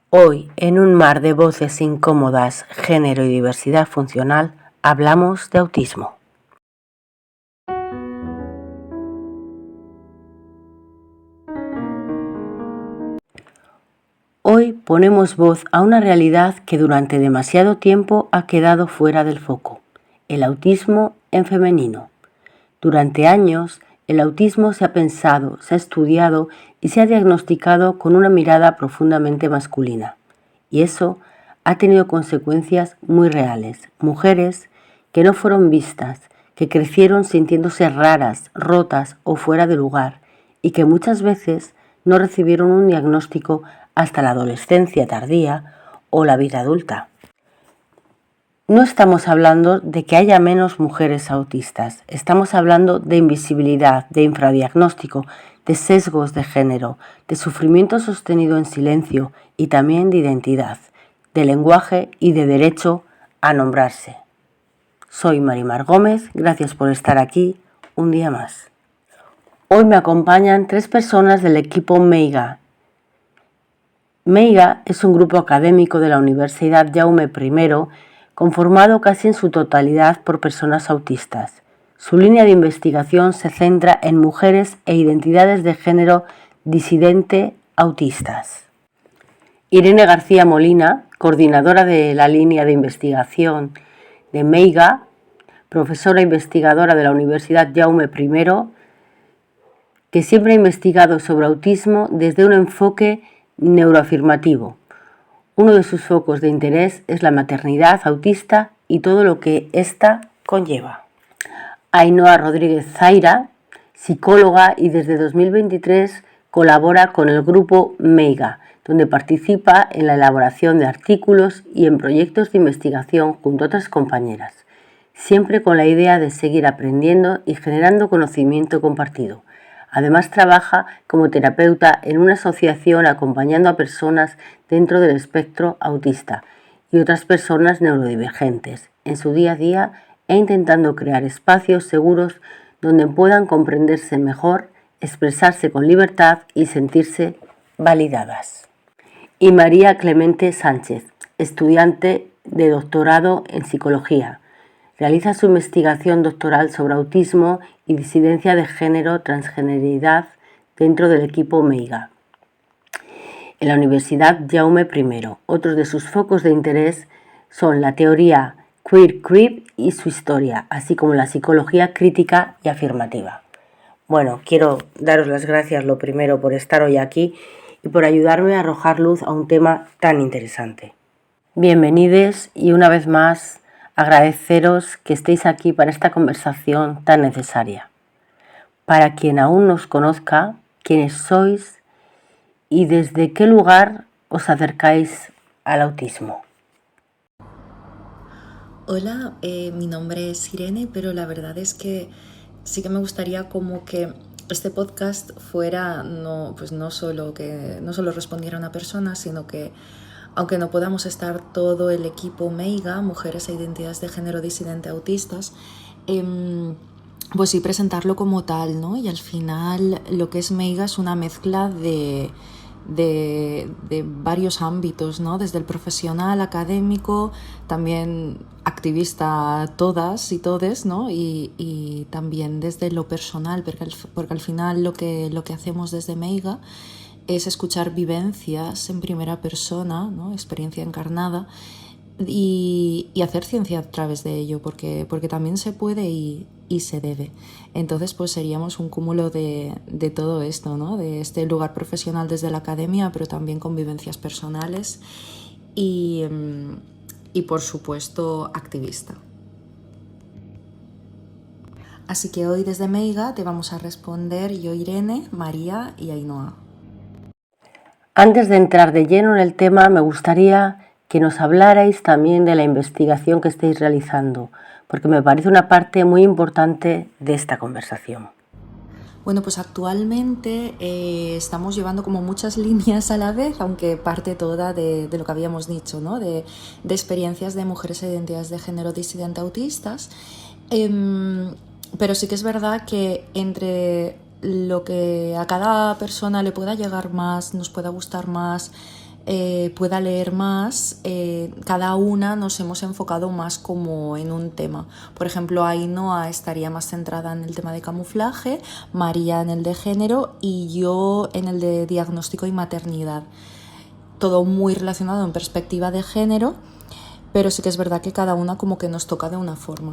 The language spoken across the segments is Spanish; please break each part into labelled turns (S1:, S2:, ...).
S1: Hoy, en un mar de voces incómodas, género y diversidad funcional, hablamos de autismo. Hoy ponemos voz a una realidad que durante demasiado tiempo ha quedado fuera del foco: el autismo en femenino. Durante años, el autismo se ha pensado, se ha estudiado y se ha diagnosticado con una mirada profundamente masculina. Y eso ha tenido consecuencias muy reales. Mujeres que no fueron vistas, que crecieron sintiéndose raras, rotas o fuera de lugar, y que muchas veces no recibieron un diagnóstico hasta la adolescencia tardía o la vida adulta. No estamos hablando de que haya menos mujeres autistas, estamos hablando de invisibilidad, de infradiagnóstico, de sesgos de género, de sufrimiento sostenido en silencio y también de identidad, de lenguaje y de derecho a nombrarse. Soy Marimar Gómez, gracias por estar aquí un día más. Hoy me acompañan 3 personas del equipo MEIGA. MEIGA es un grupo académico de la Universidad Jaume I, conformado casi en su totalidad por personas autistas. Su línea de investigación se centra en mujeres e identidades de género disidente autistas. Irene García Molina, coordinadora de la línea de investigación de MEIGA, profesora investigadora de la Universidad Jaume I, que siempre ha investigado sobre autismo desde un enfoque neuroafirmativo. Uno de sus focos de interés es la maternidad autista y todo lo que ésta conlleva. Ainhoa Rodríguez Zaira, psicóloga, y desde 2023 colabora con el grupo MEIGA, donde participa en la elaboración de artículos y en proyectos de investigación junto a otras compañeras, siempre con la idea de seguir aprendiendo y generando conocimiento compartido. Además, trabaja como terapeuta en una asociación acompañando a personas dentro del espectro autista y otras personas neurodivergentes en su día a día e intentando crear espacios seguros donde puedan comprenderse mejor, expresarse con libertad y sentirse validadas. Y María Clemente Sánchez, estudiante de doctorado en psicología. Realiza su investigación doctoral sobre autismo y disidencia de género, transgeneridad dentro del equipo MEIGA en la Universidad Jaume I. Otros de sus focos de interés son la teoría Queer Creep y su historia, así como la psicología crítica y afirmativa. Bueno, quiero daros las gracias lo primero por estar hoy aquí y por ayudarme a arrojar luz a un tema tan interesante. Bienvenidos y una vez más agradeceros que estéis aquí para esta conversación tan necesaria. Para quien aún nos conozca, quiénes sois y desde qué lugar os acercáis al autismo.
S2: Hola, mi nombre es Irene, pero la verdad es que sí que me gustaría como que este podcast fuera no solo respondiera a una persona, sino que aunque no podamos estar todo el equipo MEIGA, Mujeres e Identidades de Género Disidente Autistas, pues sí presentarlo como tal, ¿no? Y al final lo que es MEIGA es una mezcla de varios ámbitos, ¿no? Desde el profesional, académico, también activista todas y todes, ¿no? Y también desde lo personal, porque al final lo que hacemos desde MEIGA es escuchar vivencias en primera persona, ¿no? Experiencia encarnada, y hacer ciencia a través de ello, porque también se puede y se debe. Entonces, pues seríamos un cúmulo de todo esto, ¿no? De este lugar profesional desde la academia, pero también con vivencias personales y por supuesto, activista. Así que hoy desde MEIGA te vamos a responder yo, Irene, María y Ainhoa.
S1: Antes de entrar de lleno en el tema, me gustaría que nos hablarais también de la investigación que estáis realizando, porque me parece una parte muy importante de esta conversación.
S2: Bueno, pues actualmente estamos llevando como muchas líneas a la vez, aunque parte toda de lo que habíamos dicho, ¿no? De experiencias de mujeres e identidades de género disidente autistas. Pero sí que es verdad que entre lo que a cada persona le pueda llegar más, nos pueda gustar más, pueda leer más, cada una nos hemos enfocado más como en un tema. Por ejemplo, Ainhoa estaría más centrada en el tema de camuflaje, María en el de género y yo en el de diagnóstico y maternidad. Todo muy relacionado en perspectiva de género, pero sí que es verdad que cada una como que nos toca de una forma.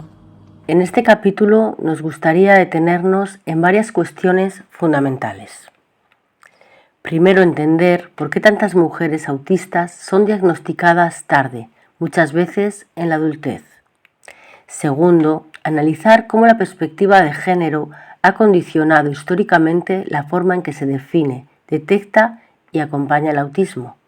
S1: En este capítulo nos gustaría detenernos en varias cuestiones fundamentales. Primero, entender por qué tantas mujeres autistas son diagnosticadas tarde, muchas veces en la adultez. Segundo, analizar cómo la perspectiva de género ha condicionado históricamente la forma en que se define, detecta y acompaña el autismo.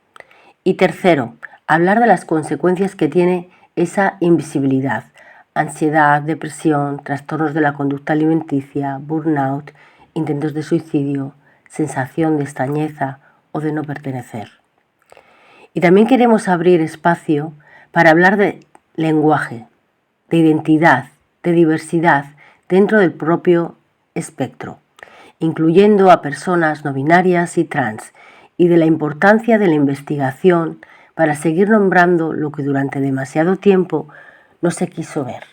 S1: Y tercero, hablar de las consecuencias que tiene esa invisibilidad: ansiedad, depresión, trastornos de la conducta alimenticia, burnout, intentos de suicidio, sensación de extrañeza o de no pertenecer. Y también queremos abrir espacio para hablar de lenguaje, de identidad, de diversidad dentro del propio espectro, incluyendo a personas no binarias y trans, y de la importancia de la investigación para seguir nombrando lo que durante demasiado tiempo no se quiso ver.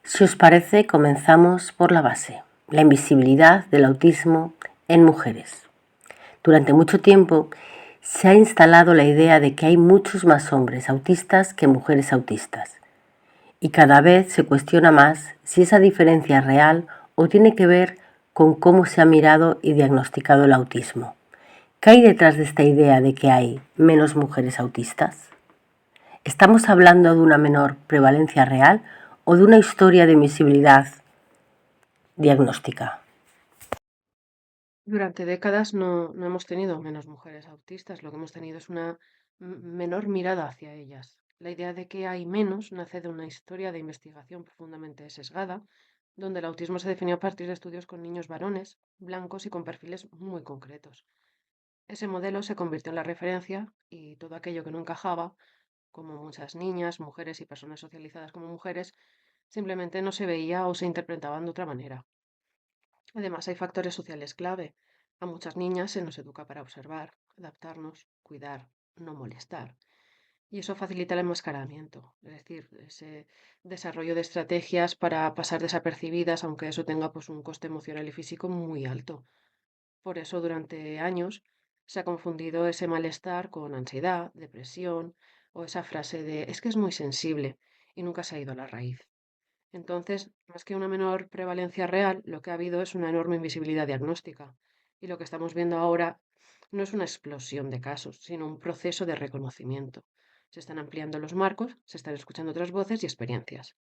S1: Si os parece, comenzamos por la base: la invisibilidad del autismo en mujeres. Durante mucho tiempo se ha instalado la idea de que hay muchos más hombres autistas que mujeres autistas, y cada vez se cuestiona más si esa diferencia es real o tiene que ver con cómo se ha mirado y diagnosticado el autismo. ¿Qué hay detrás de esta idea de que hay menos mujeres autistas? ¿Estamos hablando de una menor prevalencia real o de una historia de invisibilidad diagnóstica?
S3: Durante décadas no hemos tenido menos mujeres autistas, lo que hemos tenido es una menor mirada hacia ellas. La idea de que hay menos nace de una historia de investigación profundamente sesgada, donde el autismo se definió a partir de estudios con niños varones, blancos y con perfiles muy concretos. Ese modelo se convirtió en la referencia y todo aquello que no encajaba, como muchas niñas, mujeres y personas socializadas como mujeres, simplemente no se veía o se interpretaban de otra manera. Además, hay factores sociales clave. A muchas niñas se nos educa para observar, adaptarnos, cuidar, no molestar. Y eso facilita el enmascaramiento, es decir, ese desarrollo de estrategias para pasar desapercibidas, aunque eso tenga pues, un coste emocional y físico muy alto. Por eso, durante años se ha confundido ese malestar con ansiedad, depresión o esa frase de es que es muy sensible y nunca se ha ido a la raíz. Entonces, más que una menor prevalencia real, lo que ha habido es una enorme invisibilidad diagnóstica. Y lo que estamos viendo ahora no es una explosión de casos, sino un proceso de reconocimiento. Se están ampliando los marcos, se están escuchando otras voces y experiencias.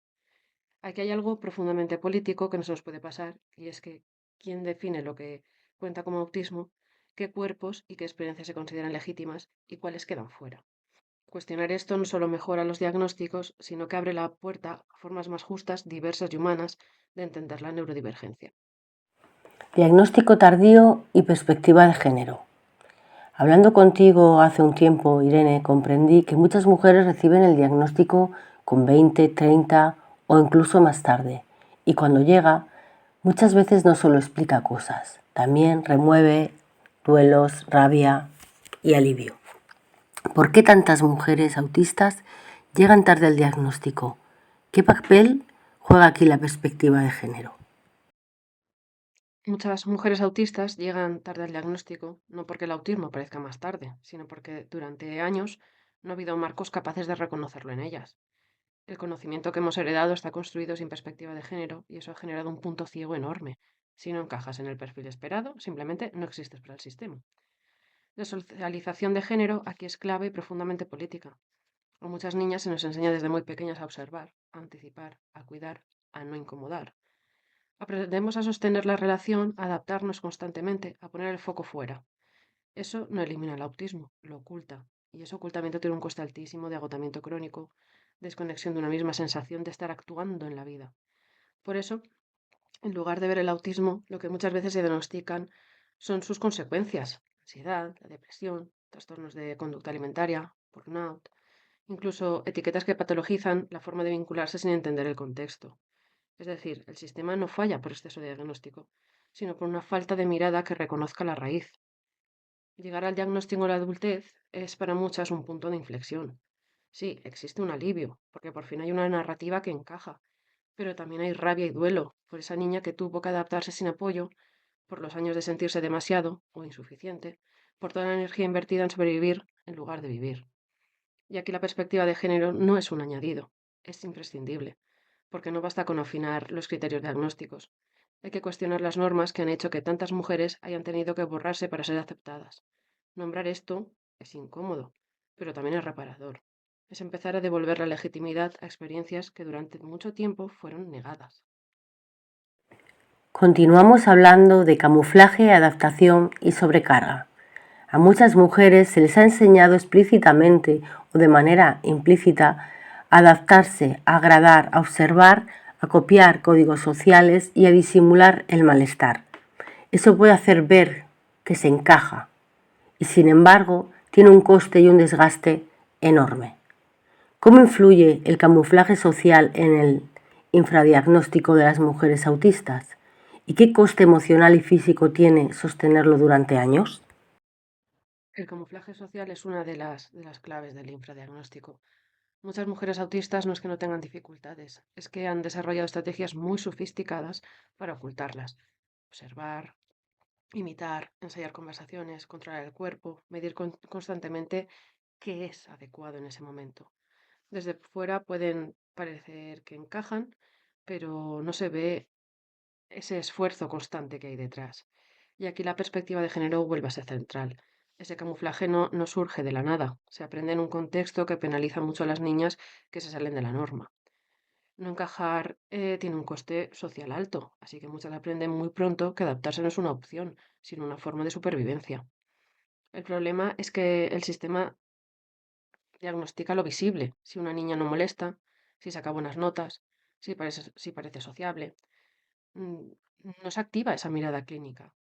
S3: Aquí hay algo profundamente político que no se nos puede pasar, y es que quién define lo que cuenta como autismo, qué cuerpos y qué experiencias se consideran legítimas y cuáles quedan fuera. Cuestionar esto no solo mejora los diagnósticos, sino que abre la puerta a formas más justas, diversas y humanas de entender la neurodivergencia.
S1: Diagnóstico tardío y perspectiva de género. Hablando contigo hace un tiempo, Irene, comprendí que muchas mujeres reciben el diagnóstico con 20, 30 o incluso más tarde. Y cuando llega, muchas veces no solo explica cosas, también remueve duelos, rabia y alivio. ¿Por qué tantas mujeres autistas llegan tarde al diagnóstico? ¿Qué papel juega aquí la perspectiva de género?
S3: Muchas mujeres autistas llegan tarde al diagnóstico, no porque el autismo aparezca más tarde, sino porque durante años no ha habido marcos capaces de reconocerlo en ellas. El conocimiento que hemos heredado está construido sin perspectiva de género y eso ha generado un punto ciego enorme. Si no encajas en el perfil esperado, simplemente no existes para el sistema. La socialización de género aquí es clave y profundamente política. A muchas niñas se nos enseña desde muy pequeñas a observar, a anticipar, a cuidar, a no incomodar. Aprendemos a sostener la relación, a adaptarnos constantemente, a poner el foco fuera. Eso no elimina el autismo, lo oculta. Y ese ocultamiento tiene un coste altísimo de agotamiento crónico, desconexión de una misma sensación de estar actuando en la vida. Por eso, en lugar de ver el autismo, lo que muchas veces se diagnostican son sus consecuencias: ansiedad, la depresión, trastornos de conducta alimentaria, burnout, incluso etiquetas que patologizan la forma de vincularse sin entender el contexto. Es decir, el sistema no falla por exceso de diagnóstico, sino por una falta de mirada que reconozca la raíz. Llegar al diagnóstico en la adultez es para muchas un punto de inflexión. Sí, existe un alivio, porque por fin hay una narrativa que encaja, pero también hay rabia y duelo por esa niña que tuvo que adaptarse sin apoyo, por los años de sentirse demasiado o insuficiente, por toda la energía invertida en sobrevivir en lugar de vivir. Y aquí la perspectiva de género no es un añadido, es imprescindible, porque no basta con afinar los criterios diagnósticos. Hay que cuestionar las normas que han hecho que tantas mujeres hayan tenido que borrarse para ser aceptadas. Nombrar esto es incómodo, pero también es reparador. Es empezar a devolver la legitimidad a experiencias que durante mucho tiempo fueron negadas.
S1: Continuamos hablando de camuflaje, adaptación y sobrecarga. A muchas mujeres se les ha enseñado explícitamente o de manera implícita a adaptarse, a agradar, a observar, a copiar códigos sociales y a disimular el malestar. Eso puede hacer ver que se encaja y, sin embargo, tiene un coste y un desgaste enorme. ¿Cómo influye el camuflaje social en el infradiagnóstico de las mujeres autistas? ¿Y qué coste emocional y físico tiene sostenerlo durante años?
S3: El camuflaje social es una de las claves del infradiagnóstico. Muchas mujeres autistas no es que no tengan dificultades, es que han desarrollado estrategias muy sofisticadas para ocultarlas. Observar, imitar, ensayar conversaciones, controlar el cuerpo, medir constantemente qué es adecuado en ese momento. Desde fuera pueden parecer que encajan, pero no se ve ese esfuerzo constante que hay detrás. Y aquí la perspectiva de género vuelve a ser central. Ese camuflaje no surge de la nada, se aprende en un contexto que penaliza mucho a las niñas que se salen de la norma. No encajar tiene un coste social alto, así que muchas aprenden muy pronto que adaptarse no es una opción, sino una forma de supervivencia. El problema es que el sistema diagnostica lo visible, si una niña no molesta, si saca buenas notas, si parece sociable. mm, No se activa esa mirada clínica,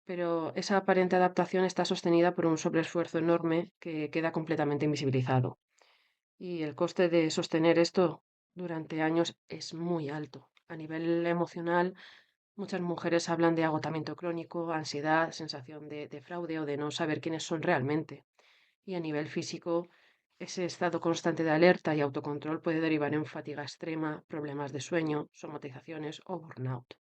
S3: pero esa aparente adaptación está sostenida por un sobreesfuerzo enorme que queda completamente invisibilizado. Y el coste de sostener esto durante años es muy alto. A nivel emocional, muchas mujeres hablan de agotamiento crónico, ansiedad, sensación de fraude o de no saber quiénes son realmente. Y a nivel físico, ese estado constante de alerta y autocontrol puede derivar en fatiga extrema, problemas de sueño, somatizaciones o burnout.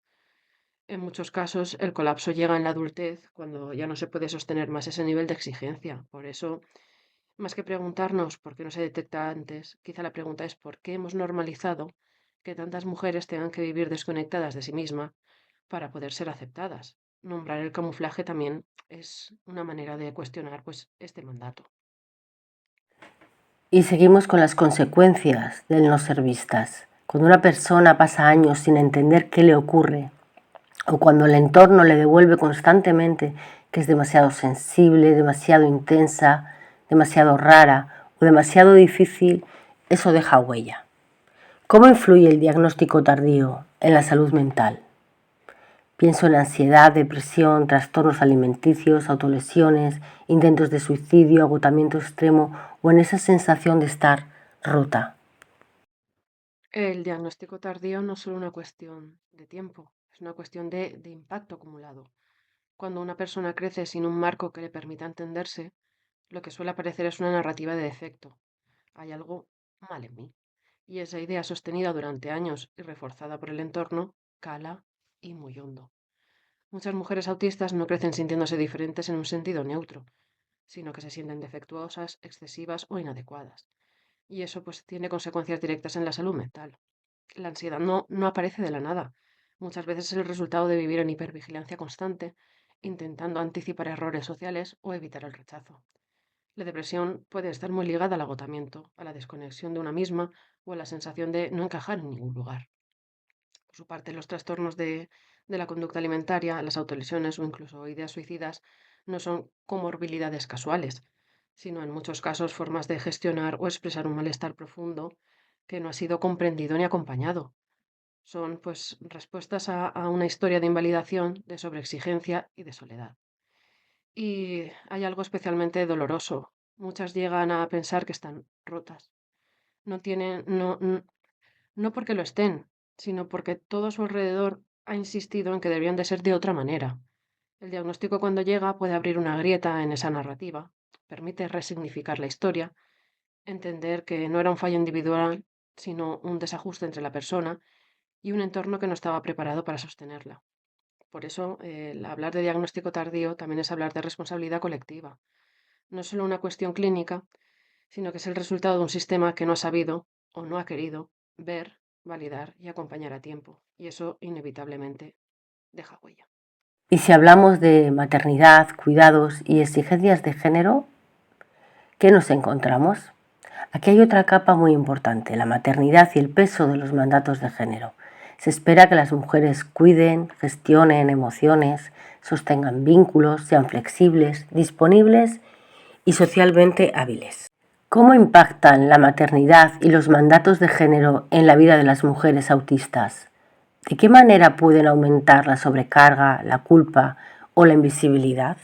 S3: En muchos casos, el colapso llega en la adultez cuando ya no se puede sostener más ese nivel de exigencia. Por eso, más que preguntarnos por qué no se detecta antes, quizá la pregunta es por qué hemos normalizado que tantas mujeres tengan que vivir desconectadas de sí misma para poder ser aceptadas. Nombrar el camuflaje también es una manera de cuestionar pues este mandato.
S1: Y seguimos con las consecuencias del no ser vistas. Cuando una persona pasa años sin entender qué le ocurre, o cuando el entorno le devuelve constantemente que es demasiado sensible, demasiado intensa, demasiado rara o demasiado difícil, eso deja huella. ¿Cómo influye el diagnóstico tardío en la salud mental? Pienso en ansiedad, depresión, trastornos alimenticios, autolesiones, intentos de suicidio, agotamiento extremo o en esa sensación de estar rota.
S3: El diagnóstico tardío no es solo una cuestión de tiempo, es una cuestión de impacto acumulado. Cuando una persona crece sin un marco que le permita entenderse, lo que suele aparecer es una narrativa de defecto. Hay algo mal en mí. Y esa idea sostenida durante años y reforzada por el entorno, cala y muy hondo. Muchas mujeres autistas no crecen sintiéndose diferentes en un sentido neutro, sino que se sienten defectuosas, excesivas o inadecuadas. Y eso pues tiene consecuencias directas en la salud mental. La ansiedad no aparece de la nada. Muchas veces es el resultado de vivir en hipervigilancia constante, intentando anticipar errores sociales o evitar el rechazo. La depresión puede estar muy ligada al agotamiento, a la desconexión de una misma o a la sensación de no encajar en ningún lugar. Por su parte, los trastornos de la conducta alimentaria, las autolesiones o incluso ideas suicidas no son comorbilidades casuales, sino en muchos casos formas de gestionar o expresar un malestar profundo que no ha sido comprendido ni acompañado. Son pues respuestas a una historia de invalidación, de sobreexigencia y de soledad. Y hay algo especialmente doloroso. Muchas llegan a pensar que están rotas. No tienen, no porque lo estén, sino porque todo a su alrededor ha insistido en que deberían de ser de otra manera. El diagnóstico cuando llega puede abrir una grieta en esa narrativa, permite resignificar la historia, entender que no era un fallo individual, sino un desajuste entre la persona y un entorno que no estaba preparado para sostenerla. Por eso, el hablar de diagnóstico tardío también es hablar de responsabilidad colectiva. No es solo una cuestión clínica, sino que es el resultado de un sistema que no ha sabido o no ha querido ver, validar y acompañar a tiempo. Y eso inevitablemente deja huella.
S1: Y si hablamos de maternidad, cuidados y exigencias de género, ¿qué nos encontramos? Aquí hay otra capa muy importante, la maternidad y el peso de los mandatos de género. Se espera que las mujeres cuiden, gestionen emociones, sostengan vínculos, sean flexibles, disponibles y socialmente hábiles. ¿Cómo impactan la maternidad y los mandatos de género en la vida de las mujeres autistas? ¿De qué manera pueden aumentar la sobrecarga, la culpa o la invisibilidad?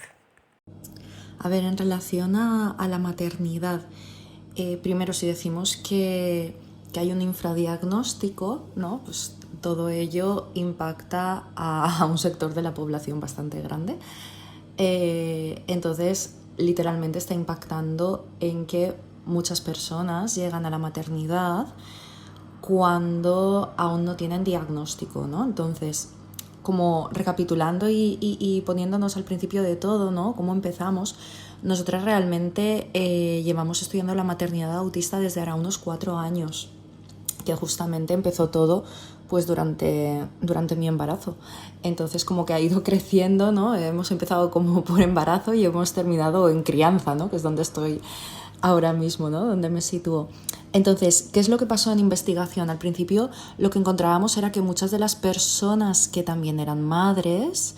S2: A ver, en relación a la maternidad, primero si decimos que hay un infradiagnóstico, ¿no? Pues todo ello impacta a un sector de la población bastante grande. Entonces, literalmente está impactando en que muchas personas llegan a la maternidad cuando aún no tienen diagnóstico, ¿no? Entonces, como recapitulando y poniéndonos al principio de todo, ¿no? Cómo empezamos, nosotras realmente llevamos estudiando la maternidad autista desde ahora unos 4 años, que justamente empezó todo pues durante mi embarazo. Entonces como que ha ido creciendo, ¿no? Hemos empezado como por embarazo y hemos terminado en crianza, ¿no? Que es donde estoy ahora mismo, ¿no? Donde me sitúo. Entonces, ¿qué es lo que pasó en investigación? Al principio lo que encontrábamos era que muchas de las personas que también eran madres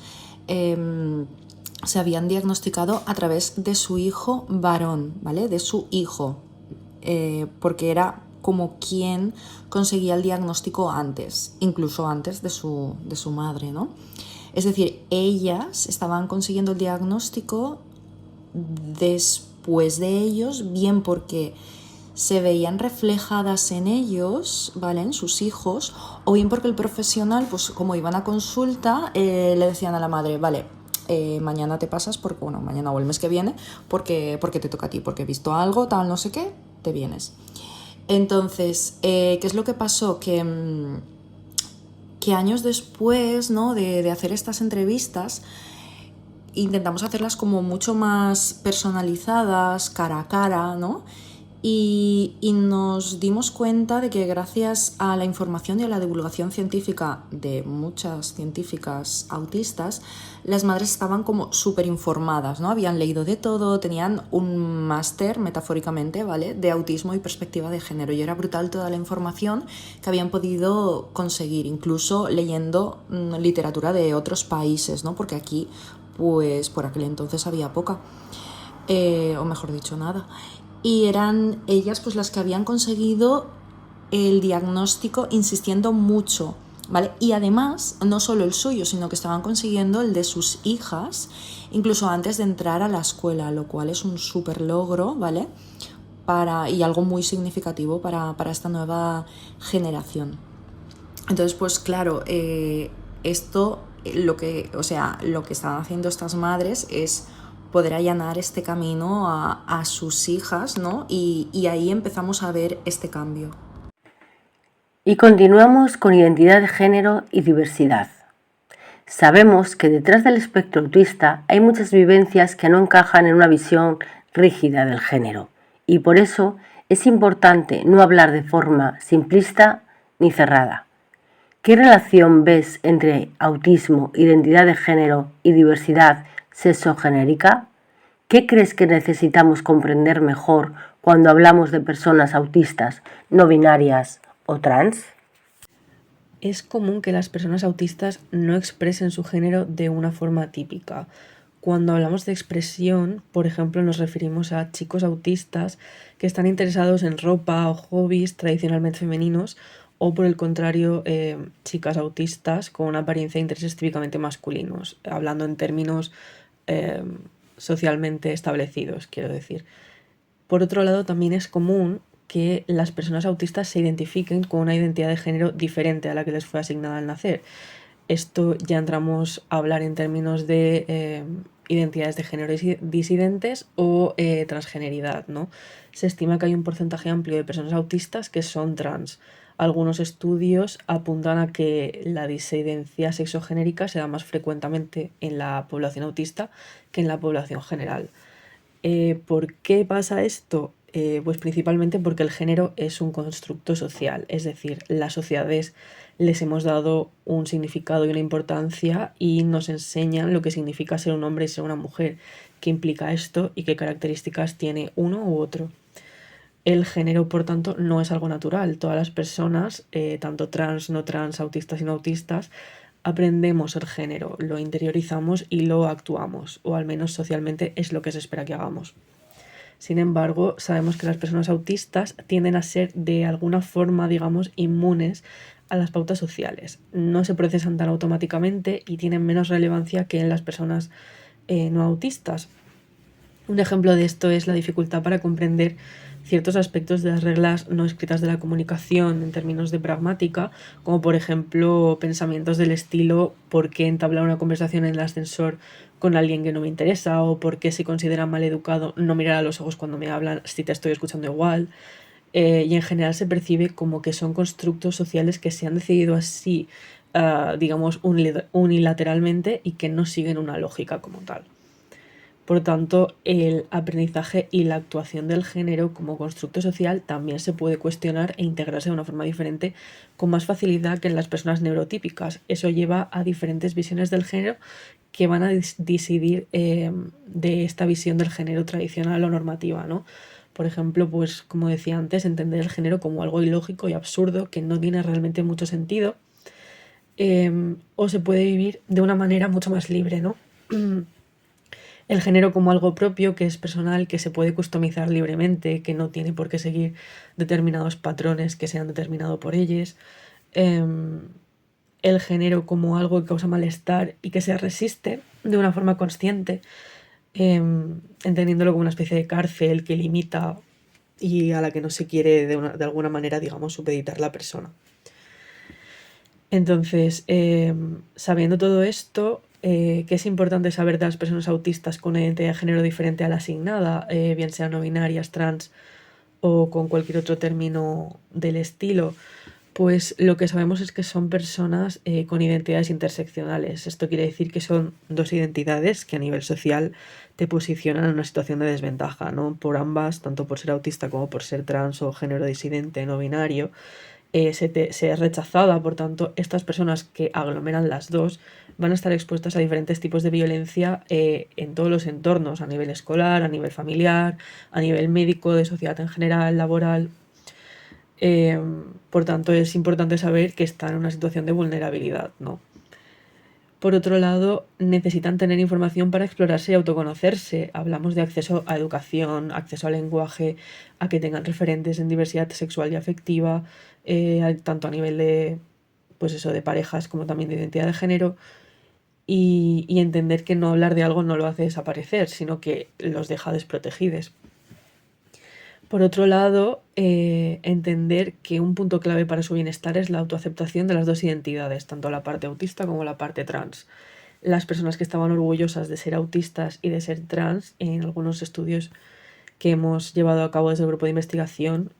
S2: se habían diagnosticado a través de su hijo varón, ¿vale? De su hijo, porque era como quien conseguía el diagnóstico antes, incluso antes de su madre, ¿no? Es decir, ellas estaban consiguiendo el diagnóstico después de ellos, bien porque se veían reflejadas en ellos, ¿vale? En sus hijos, o bien porque el profesional, pues como iban a consulta, le decían a la madre, vale, mañana te pasas, porque, bueno, mañana o el mes que viene, porque te toca a ti, porque he visto algo, tal, no sé qué, te vienes. Entonces, ¿qué es lo que pasó? Que años después, ¿no? de hacer estas entrevistas, intentamos hacerlas como mucho más personalizadas, cara a cara, ¿no? Y nos dimos cuenta de que gracias a la información y a la divulgación científica de muchas científicas autistas, las madres estaban como súper informadas, ¿no? Habían leído de todo, tenían un máster, metafóricamente, ¿vale?, de autismo y perspectiva de género. Y era brutal toda la información que habían podido conseguir, incluso leyendo literatura de otros países, ¿no? Porque aquí, pues por aquel entonces había poca, o mejor dicho, nada. Y eran ellas pues las que habían conseguido el diagnóstico insistiendo mucho, ¿vale? Y además, no solo el suyo, sino que estaban consiguiendo el de sus hijas, incluso antes de entrar a la escuela, lo cual es un súper logro, ¿vale? Y algo muy significativo para esta nueva generación. Entonces, pues claro, esto, lo que están haciendo estas madres es poder allanar este camino a sus hijas, ¿no? Y ahí empezamos a ver este cambio.
S1: Y continuamos con identidad de género y diversidad. Sabemos que detrás del espectro autista hay muchas vivencias que no encajan en una visión rígida del género, y por eso es importante no hablar de forma simplista ni cerrada. ¿Qué relación ves entre autismo, identidad de género y diversidad sexogenérica? ¿Qué crees que necesitamos comprender mejor cuando hablamos de personas autistas, no binarias o trans?
S4: Es común que las personas autistas no expresen su género de una forma típica. Cuando hablamos de expresión, por ejemplo, nos referimos a chicos autistas que están interesados en ropa o hobbies tradicionalmente femeninos, o por el contrario, chicas autistas con una apariencia e intereses típicamente masculinos, hablando en términos socialmente establecidos, quiero decir. Por otro lado, también es común que las personas autistas se identifiquen con una identidad de género diferente a la que les fue asignada al nacer. Esto ya entramos a hablar en términos de identidades de género disidentes o transgeneridad, ¿no? Se estima que hay un porcentaje amplio de personas autistas que son trans. Algunos estudios apuntan a que la disidencia sexogenérica se da más frecuentemente en la población autista que en la población general. ¿Por qué pasa esto? Pues principalmente porque el género es un constructo social, es decir, las sociedades les hemos dado un significado y una importancia y nos enseñan lo que significa ser un hombre y ser una mujer, qué implica esto y qué características tiene uno u otro. El género, por tanto, no es algo natural. Todas las personas, tanto trans, no trans, autistas y no autistas, aprendemos el género, lo interiorizamos y lo actuamos, o al menos socialmente es lo que se espera que hagamos. Sin embargo, sabemos que las personas autistas tienden a ser de alguna forma, digamos, inmunes a las pautas sociales. No se procesan tan automáticamente y tienen menos relevancia que en las personas no autistas. Un ejemplo de esto es la dificultad para comprender ciertos aspectos de las reglas no escritas de la comunicación en términos de pragmática, como por ejemplo pensamientos del estilo ¿por qué entablar una conversación en el ascensor con alguien que no me interesa? O ¿por qué se considera mal educado no mirar a los ojos cuando me hablan si te estoy escuchando igual? Y en general se percibe como que son constructos sociales que se han decidido así, digamos, unilateralmente y que no siguen una lógica como tal. Por tanto, el aprendizaje y la actuación del género como constructo social también se puede cuestionar e integrarse de una forma diferente con más facilidad que en las personas neurotípicas. Eso lleva a diferentes visiones del género que van a disidir de esta visión del género tradicional o normativa, ¿no? Por ejemplo, pues como decía antes, entender el género como algo ilógico y absurdo que no tiene realmente mucho sentido, o se puede vivir de una manera mucho más libre, ¿no? El género como algo propio, que es personal, que se puede customizar libremente, que no tiene por qué seguir determinados patrones que se han determinado por ellos. El género como algo que causa malestar y que se resiste de una forma consciente, entendiéndolo como una especie de cárcel que limita y a la que no se quiere de alguna manera, digamos, supeditar la persona. Entonces, sabiendo todo esto, que es importante saber de las personas autistas con una identidad de género diferente a la asignada, bien sean no binarias, trans o con cualquier otro término del estilo, pues lo que sabemos es que son personas con identidades interseccionales. Esto quiere decir que son dos identidades que a nivel social te posicionan en una situación de desventaja, ¿no? Por ambas, tanto por ser autista como por ser trans o género disidente, no binario, se es rechazada. Por tanto, estas personas que aglomeran las dos van a estar expuestas a diferentes tipos de violencia en todos los entornos, a nivel escolar, a nivel familiar, a nivel médico, de sociedad en general, laboral. Por tanto, es importante saber que están en una situación de vulnerabilidad, ¿no? Por otro lado, necesitan tener información para explorarse y autoconocerse. Hablamos de acceso a educación, acceso al lenguaje, a que tengan referentes en diversidad sexual y afectiva, tanto a nivel de, pues eso, de parejas como también de identidad de género, y entender que no hablar de algo no lo hace desaparecer, sino que los deja desprotegidos. Por otro lado, entender que un punto clave para su bienestar es la autoaceptación de las dos identidades, tanto la parte autista como la parte trans. Las personas que estaban orgullosas de ser autistas y de ser trans, en algunos estudios que hemos llevado a cabo desde el grupo de investigación,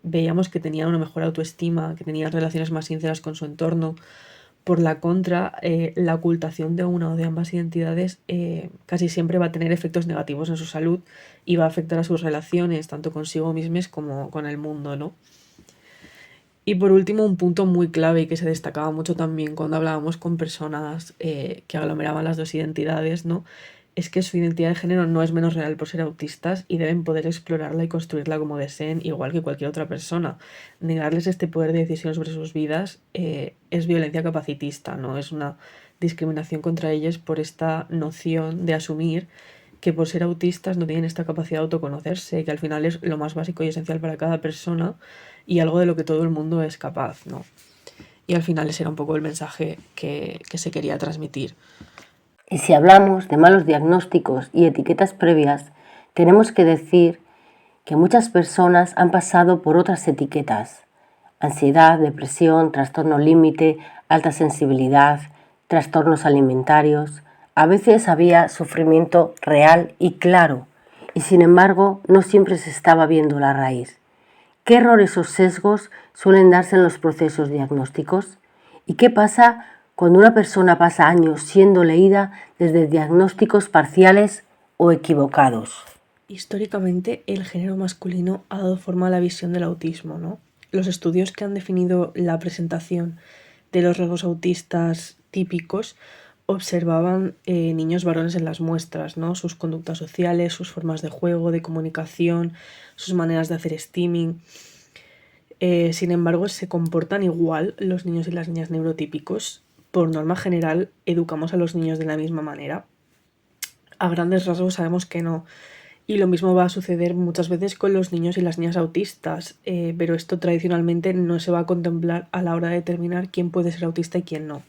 S4: veíamos que tenían una mejor autoestima, que tenían relaciones más sinceras con su entorno. Por la contra, la ocultación de una o de ambas identidades casi siempre va a tener efectos negativos en su salud y va a afectar a sus relaciones, tanto consigo mismas como con el mundo, ¿no? Y por último, un punto muy clave y que se destacaba mucho también cuando hablábamos con personas que aglomeraban las dos identidades, ¿no? Es que su identidad de género no es menos real por ser autistas y deben poder explorarla y construirla como deseen, igual que cualquier otra persona. Negarles este poder de decisión sobre sus vidas es violencia capacitista, ¿no? Es una discriminación contra ellos por esta noción de asumir que por ser autistas no tienen esta capacidad de autoconocerse, que al final es lo más básico y esencial para cada persona y algo de lo que todo el mundo es capaz, ¿no? Y al final ese era un poco el mensaje que se quería transmitir.
S1: Y si hablamos de malos diagnósticos y etiquetas previas, tenemos que decir que muchas personas han pasado por otras etiquetas: ansiedad, depresión, trastorno límite, alta sensibilidad, trastornos alimentarios. A veces había sufrimiento real y claro, y sin embargo no siempre se estaba viendo la raíz. ¿Qué errores o sesgos suelen darse en los procesos diagnósticos? ¿Y qué pasa cuando una persona pasa años siendo leída desde diagnósticos parciales o equivocados?
S4: Históricamente, el género masculino ha dado forma a la visión del autismo, ¿no? Los estudios que han definido la presentación de los rasgos autistas típicos observaban niños varones en las muestras, ¿no? Sus conductas sociales, sus formas de juego, de comunicación, sus maneras de hacer steaming. Sin embargo, se comportan igual los niños y las niñas neurotípicos. Por norma general, educamos a los niños de la misma manera. A grandes rasgos sabemos que no. Y lo mismo va a suceder muchas veces con los niños y las niñas autistas, pero esto tradicionalmente no se va a contemplar a la hora de determinar quién puede ser autista y quién no.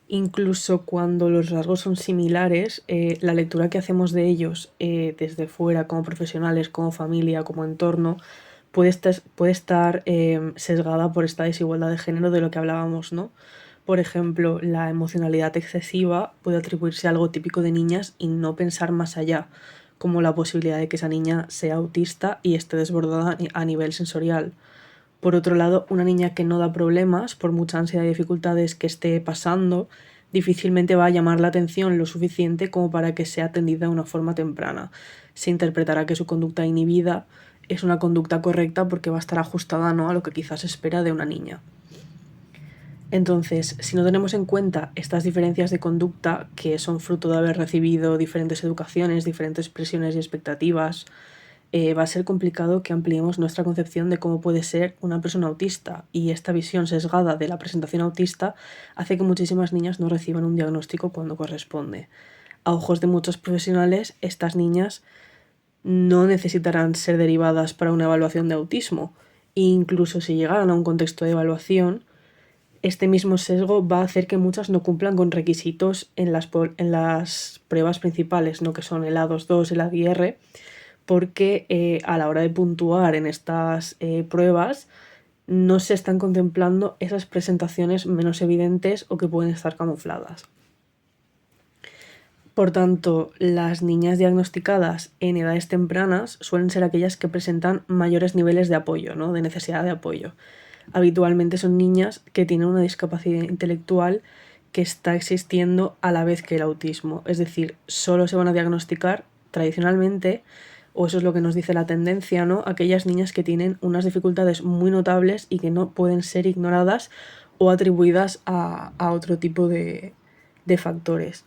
S4: Incluso cuando los rasgos son similares, la lectura que hacemos de ellos desde fuera, como profesionales, como familia, como entorno, puede estar sesgada por esta desigualdad de género de lo que hablábamos, ¿no? Por ejemplo, la emocionalidad excesiva puede atribuirse a algo típico de niñas y no pensar más allá, como la posibilidad de que esa niña sea autista y esté desbordada a nivel sensorial. Por otro lado, una niña que no da problemas, por mucha ansiedad y dificultades que esté pasando, difícilmente va a llamar la atención lo suficiente como para que sea atendida de una forma temprana. Se interpretará que su conducta inhibida es una conducta correcta porque va a estar ajustada, ¿no?, a lo que quizás se espera de una niña. Entonces, si no tenemos en cuenta estas diferencias de conducta, que son fruto de haber recibido diferentes educaciones, diferentes presiones y expectativas, va a ser complicado que ampliemos nuestra concepción de cómo puede ser una persona autista, y esta visión sesgada de la presentación autista hace que muchísimas niñas no reciban un diagnóstico cuando corresponde. A ojos de muchos profesionales, estas niñas no necesitarán ser derivadas para una evaluación de autismo, e incluso si llegaran a un contexto de evaluación, este mismo sesgo va a hacer que muchas no cumplan con requisitos en las pruebas principales, ¿no?, que son el A22, el ADR, porque a la hora de puntuar en estas pruebas no se están contemplando esas presentaciones menos evidentes o que pueden estar camufladas. Por tanto, las niñas diagnosticadas en edades tempranas suelen ser aquellas que presentan mayores niveles de apoyo, ¿no?, de necesidad de apoyo. Habitualmente son niñas que tienen una discapacidad intelectual que está existiendo a la vez que el autismo. Es decir, solo se van a diagnosticar tradicionalmente, o eso es lo que nos dice la tendencia, ¿no?, aquellas niñas que tienen unas dificultades muy notables y que no pueden ser ignoradas o atribuidas a otro tipo de factores.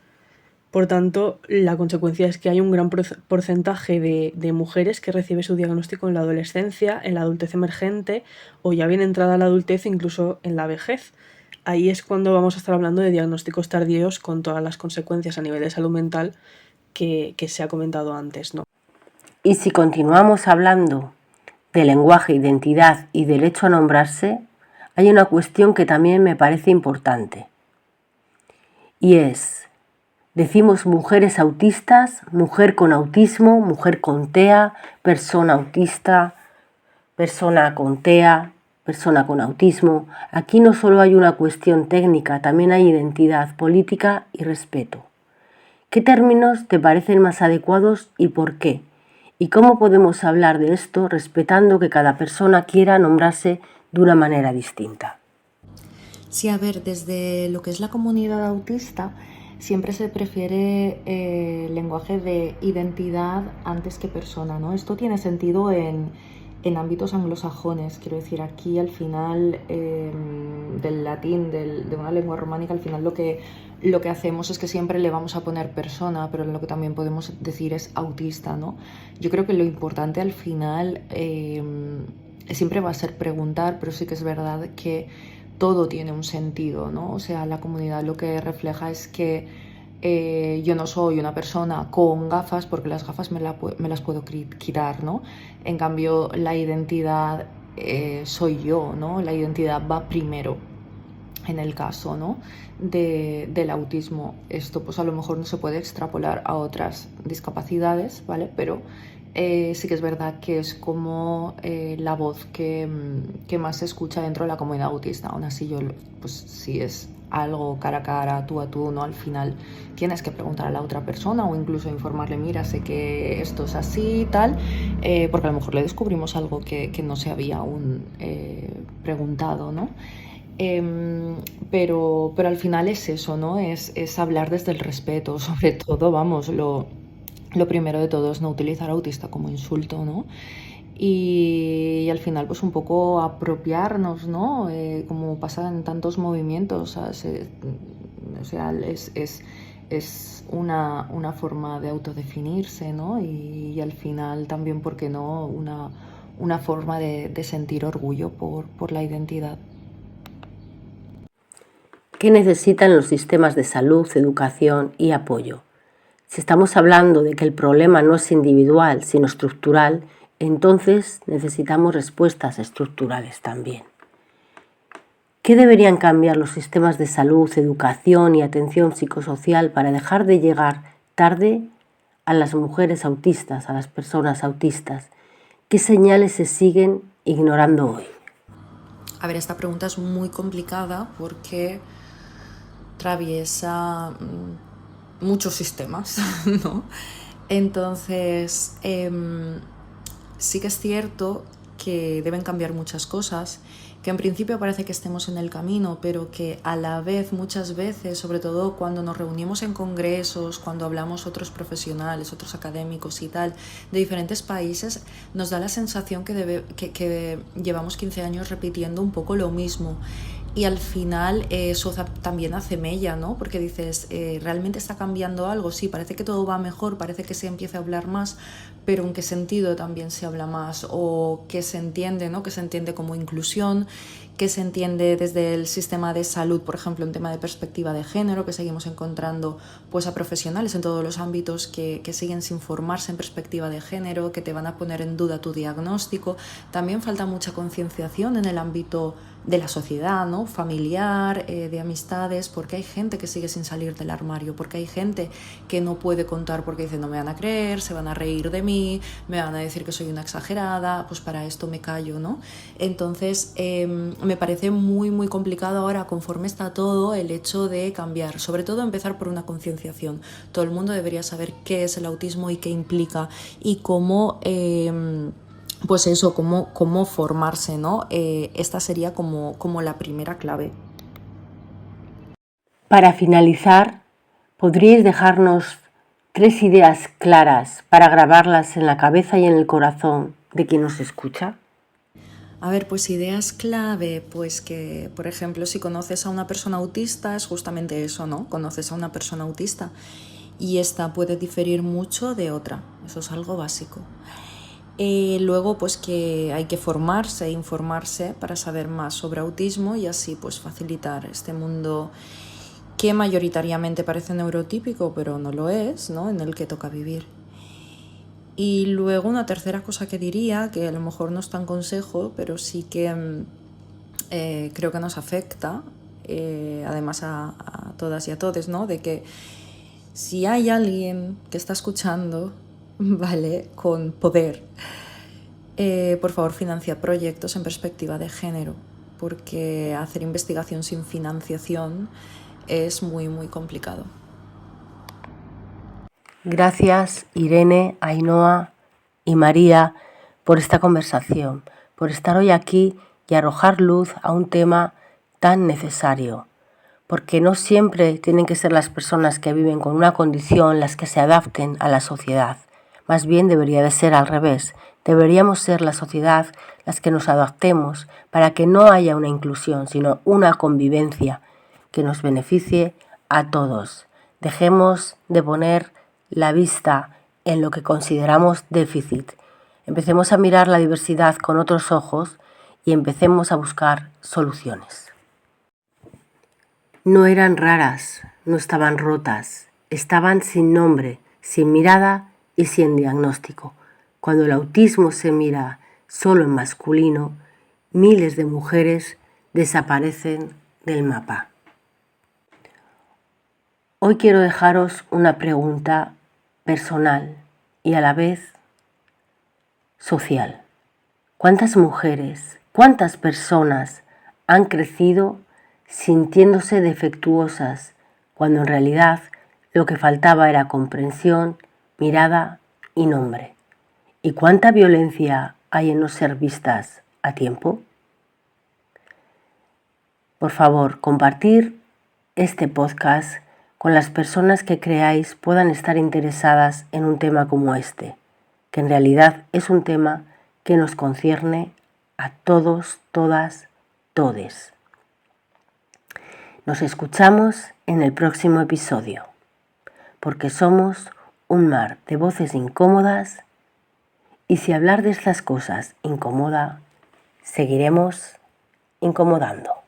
S4: Por tanto, la consecuencia es que hay un gran porcentaje de mujeres que recibe su diagnóstico en la adolescencia, en la adultez emergente o ya bien entrada a la adultez, incluso en la vejez. Ahí es cuando vamos a estar hablando de diagnósticos tardíos con todas las consecuencias a nivel de salud mental que se ha comentado antes, ¿no?
S1: Y si continuamos hablando de lenguaje, identidad y derecho a nombrarse, hay una cuestión que también me parece importante. Y es, decimos mujeres autistas, mujer con autismo, mujer con TEA, persona autista, persona con TEA, persona con autismo. Aquí no solo hay una cuestión técnica, también hay identidad política y respeto. ¿Qué términos te parecen más adecuados y por qué? ¿Y cómo podemos hablar de esto respetando que cada persona quiera nombrarse de una manera distinta?
S2: Sí, a ver, desde lo que es la comunidad autista, siempre se prefiere lenguaje de identidad antes que persona, ¿no? Esto tiene sentido en ámbitos anglosajones, quiero decir, aquí al final del latín, de una lengua románica, al final lo que hacemos es que siempre le vamos a poner persona, pero lo que también podemos decir es autista, ¿no? Yo creo que lo importante al final siempre va a ser preguntar, pero sí que es verdad que todo tiene un sentido, ¿no? O sea, la comunidad lo que refleja es que yo no soy una persona con gafas porque las gafas me las puedo quitar, ¿no? En cambio, la identidad soy yo, ¿no? La identidad va primero en el caso, ¿no?, del autismo. Esto pues a lo mejor no se puede extrapolar a otras discapacidades, ¿vale? Pero sí que es verdad que es como la voz que más se escucha dentro de la comunidad autista. Aún así, pues si es algo cara a cara, tú a tú, ¿no? Al final tienes que preguntar a la otra persona o incluso informarle, mira, sé que esto es así y tal, porque a lo mejor le descubrimos algo que no se había aún preguntado, ¿no? Pero al final es eso, ¿no? Es hablar desde el respeto, sobre todo, vamos, lo primero de todo es no utilizar autista como insulto, ¿no? Y al final, pues un poco apropiarnos, ¿no? Como pasa en tantos movimientos, o sea, es una forma de autodefinirse, ¿no? Y al final también, ¿por qué no? Una forma de sentir orgullo por la identidad.
S1: ¿Qué necesitan los sistemas de salud, educación y apoyo? Si estamos hablando de que el problema no es individual, sino estructural, entonces necesitamos respuestas estructurales también. ¿Qué deberían cambiar los sistemas de salud, educación y atención psicosocial para dejar de llegar tarde a las mujeres autistas, a las personas autistas? ¿Qué señales se siguen ignorando hoy?
S2: A ver, esta pregunta es muy complicada porque atraviesa muchos sistemas, ¿no? Entonces, sí que es cierto que deben cambiar muchas cosas, que en principio parece que estemos en el camino, pero que a la vez, muchas veces, sobre todo cuando nos reunimos en congresos, cuando hablamos otros profesionales, otros académicos y tal, de diferentes países, nos da la sensación que llevamos 15 años repitiendo un poco lo mismo. Y al final eso también hace mella, ¿no? Porque dices, ¿realmente está cambiando algo? Sí, parece que todo va mejor, parece que se empieza a hablar más, pero ¿en qué sentido también se habla más? ¿O qué se entiende, ¿no? ¿Qué se entiende como inclusión? ¿Qué se entiende desde el sistema de salud, por ejemplo, en tema de perspectiva de género, que seguimos encontrando pues, a profesionales en todos los ámbitos que siguen sin formarse en perspectiva de género, que te van a poner en duda tu diagnóstico? También falta mucha concienciación en el ámbito de la sociedad, ¿no? Familiar, de amistades, porque hay gente que sigue sin salir del armario, porque hay gente que no puede contar porque dice no me van a creer, se van a reír de mí, me van a decir que soy una exagerada, pues para esto me callo, ¿no? Entonces me parece muy muy complicado ahora, conforme está todo, el hecho de cambiar, sobre todo empezar por una concienciación. Todo el mundo debería saber qué es el autismo y qué implica y cómo pues eso, cómo formarse, ¿no? Esta sería como la primera clave.
S1: Para finalizar, ¿podríais dejarnos 3 ideas claras para grabarlas en la cabeza y en el corazón de quien nos escucha?
S2: A ver, pues ideas clave, pues que, por ejemplo, si conoces a una persona autista, es justamente eso, ¿no? Conoces a una persona autista y esta puede diferir mucho de otra, eso es algo básico. Luego, pues que hay que formarse e informarse para saber más sobre autismo y así pues facilitar este mundo que mayoritariamente parece neurotípico, pero no lo es, ¿no? En el que toca vivir. Y luego una tercera cosa que diría, que a lo mejor no es tan consejo, pero sí que creo que nos afecta, además a todas y a todos, ¿no? De que si hay alguien que está escuchando, ¿vale? Con poder, por favor financia proyectos en perspectiva de género, porque hacer investigación sin financiación es muy, muy complicado.
S1: Gracias, Irene, Ainhoa y María, por esta conversación, por estar hoy aquí y arrojar luz a un tema tan necesario, porque no siempre tienen que ser las personas que viven con una condición las que se adapten a la sociedad. Más bien debería de ser al revés. Deberíamos ser la sociedad las que nos adaptemos para que no haya una inclusión, sino una convivencia que nos beneficie a todos. Dejemos de poner la vista en lo que consideramos déficit. Empecemos a mirar la diversidad con otros ojos y empecemos a buscar soluciones. No eran raras, no estaban rotas, estaban sin nombre, sin mirada y sin diagnóstico. Cuando el autismo se mira solo en masculino, miles de mujeres desaparecen del mapa. Hoy quiero dejaros una pregunta personal y a la vez social. ¿Cuántas mujeres, cuántas personas han crecido sintiéndose defectuosas cuando en realidad lo que faltaba era comprensión, mirada y nombre? ¿Y cuánta violencia hay en no ser vistas a tiempo? Por favor, compartir este podcast con las personas que creáis puedan estar interesadas en un tema como este, que en realidad es un tema que nos concierne a todos, todas, todes. Nos escuchamos en el próximo episodio, porque somos un mar de voces incómodas y si hablar de estas cosas incomoda, seguiremos incomodando.